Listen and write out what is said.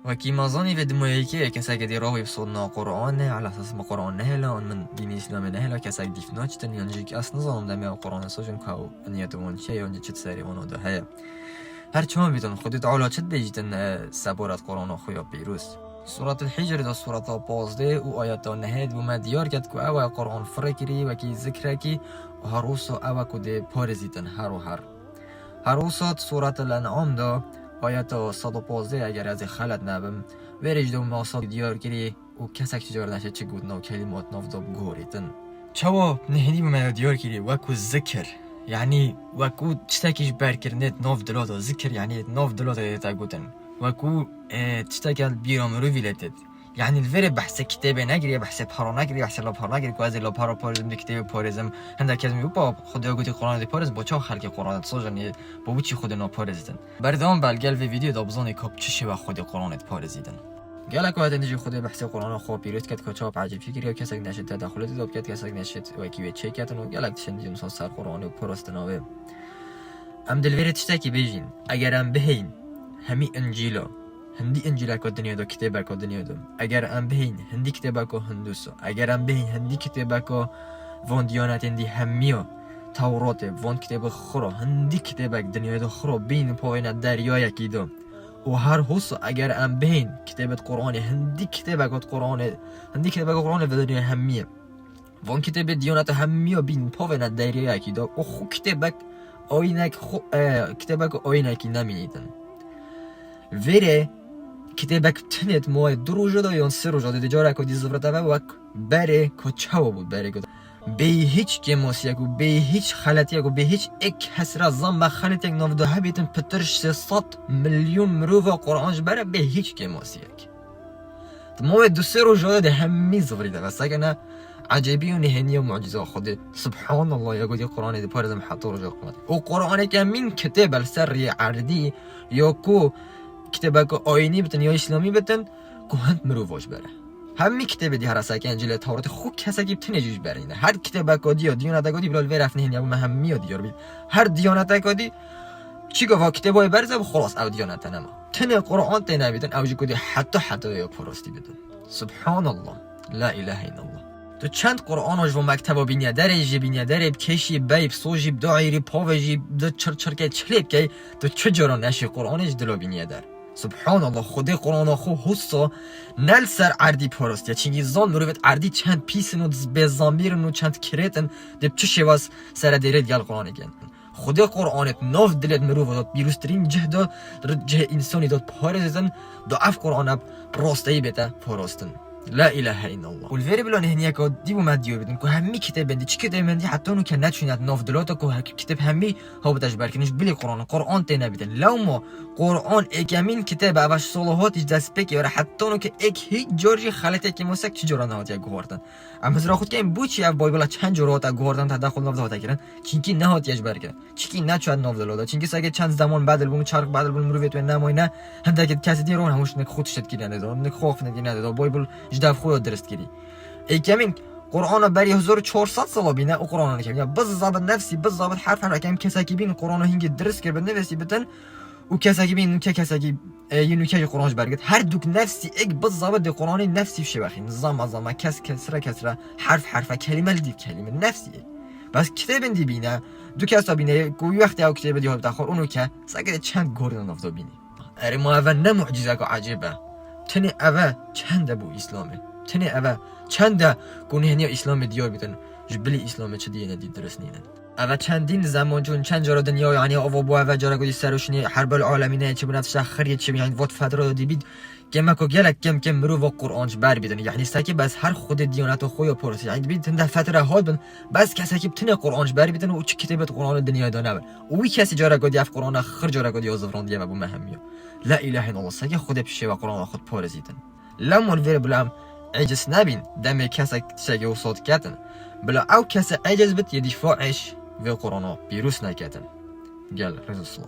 وكي مازاني في دمويكي كساك دي راوي بصوتنا قرآن على أساس ما قرآن نهلا من دين الإسلام نهلا كساك دي فناجتن ينجيك أس نظام دمي قرآن سوجن كاو أنيتون شيء ينجي چت سري ونو ده هيا هر چون بيتون خودت علا چت بيجتن سبورت قرآن خويا بيروس سورة الحجر ده سورة بازده و آيات نهد و ما ديار كد كو أوا قرآن فركري وكي ذكركي و هروسو أوا كو ده پارزيتن هر و هروسات سورة الأنعام ده آیت 115 اگر از خلط نبم ورج دو ماساد دیار کری و کسک تجار نشه چه گود نو کلمات نافداب گوریتن چوا نهنی بما دیار کری وکو ذکر یعنی وکو چتکیش برکرنت ناف دلادا ذکر یعنی ناف دلادا تا گوتن وکو چتکل بیرام رو ویلتد يعني الفيري بحث كتاب نجري بحث بحر نجري بحث لبحر نجري كوازي لبحر بارزم دي كتاب بارزم هندا كلمه با خدا گوتی قرآن دی پارز با چه خلق قرآن سوجن با بچی خود نا پارزیدن بردام بلگل في ویدیو دابزان کاپ چشه و خود قرآن دی پارزیدن گله که نجی خود بحث قرآن خوب پیروز کرد که چاپ عجیب فکری کسی نشد تدخلات داد کرد کسی نشد و کی چه کردن و گله تشنجی مثلا سر قرآن و پرستناوه ام دلویرت تشتکی بیجین اگرم بهین همی انجیلا هندی انجیل کو دنیا دو کتاب کو دنیا دو اگر ام بهین هندی کتاب کو هندوسو اگر ام بهین هندی کتاب کو وان دیانت هندی همیو تورات وان کتاب خرو هندی کتاب دنیا دو خرو بین پایین دریا یکی دو و هر حس اگر ام بهین کتاب قرآن هندی کتاب قرآن هندی کتاب قرآن و دنیا همیه وان کتاب دیانت همیو بین پایین دریا یکی دو و خو کتاب آینک خو کتاب آینکی نمیدن ویره کتابک تنت موی دو روزه یا سه روزه دیجاره که دیزورته و بره که چاو بود بره که به هیچ کموسیه که به هیچ خلطیه که به هیچ یک حسره زن خلطی یک نفده هبیتن پترش 300 میلیون مروف قرآنش بره به هیچ کموسیه که موی دو سه روزه ده همی زوریده و سگنه عجیبی و نهنی و معجزه خود سبحان الله یا گویی قرآن دی پارزم حتی روزه قمت و قرآن که من کتاب السری عردی یا کو کتابه که آینی بتن یا اسلامی بتن که هند مروفاش بره همی کتاب دی هر اسه که انجیل تورات خوب کسی که بتنه جوش بره اینه هر کتابه که دی یا دیانت که دی بلال ورفنه هنی اما همی دیار بید هر دیانت که دی چی گفت کتابای برزه و خلاص او دیانت نما تنه قرآن تنه بیدن اوجی که دی حتی یا پرستی بدن سبحان الله لا اله الا الله تو چند قرآنش و مکتب بینی درجه بینی درب کشی بیب سوجی دعیری پاوجی دو چر که چلیب که تو چجورا نشی قرآنش دلو بینی در سبحان الله خدا قرآن خو حسا نل سر عردی پرستیا چنگی زان مروت عردی چند پیسن و به زامیر و چند کریتن دب چه شواز سر دیرت گل قرآن گن خدا قرآنت ناف دلت مروت داد بیروسترین جهدا جه انسانی داد پارزدن ضعف قرآن راستی بده پرستن لا اله الا الله والفيري بلون هنيك دي ما ديور بدن كو همي كتاب بندي چ كتاب بندي حتى انو كان نتشنات نوف دلوتا كو كتاب همي هو بداش بركنش بلي قرآن تينا بدن لو ما قرآن اكامين كتاب اواش صلاحات دست بك يا حتى انو که اك هیچ جورجي خلته که موسك چ جورا نهات گوردن اما زرا خود که این بوچي اف بایبل چند جورات گوردن تدخل نوف دهات کردن چینکی نهات یج برکن چینکی نچاد نوف دلوتا چینکی ساگه چند زمان بعد البوم چرخ بعد البوم مروت و نماینه هنده که کسی دیرون هموش نک خودش گیرنده دار نک خوف نگیرنده دار بایبل جداف خود درست کردی ای کمین قرآن بری 1400 سال بینه او قرآن که بالضبط نفسی بالضبط حرف هر کم کسی که بین قرآن هنگ درست کرد نفسی بدن و کسی که بین که کسی که اینو که قرآنش برگرد هر دوک نفسی یک بالضبط قرآن نفسی شه بخین زام کسره حرف کلمه دی کلمه نفسی بس کتاب دی بینه دو کسا بینه گوی وقتی او کتاب دی ها بتاخر اونو که ساگه چند گوردن افدا بینی اره ما اول نه معجزه که عجیبه تنی اول چند بو اسلامه تنی اول چند گونه هنیا اسلام دیار بیدن جبلی اسلام چه دیگه ندید درست نیدن اول چندین زمان جون چند جارا دنیا یعنی آوا بو اول جارا گودی سروشنی حرب العالمینه چه بنفس خریت چه یعنی وقت فتره دی بید کمکو گلک کم مرو و قرآنش بر بیدن یعنی ساکی بس هر خود دیانت و خویا پرسی یعنی بید تنده فتره حال بن بس کسی که بتونه قرآنش بر بیدن و چه کتابت قرآن دنیا دانه بر وی کسی جارا گودی اف قرآن آخر جارا گودی آزفران دیگه بو مهمیه لا اله الا الله ساکی خود بشه و قرآن خود پرزیدن لمن ویر بلام عجز نبین دم کسی شگه و صوت کردن بلا او کسی عجز بت یه دفاعش و قرآن بیروس نکردن گل رزق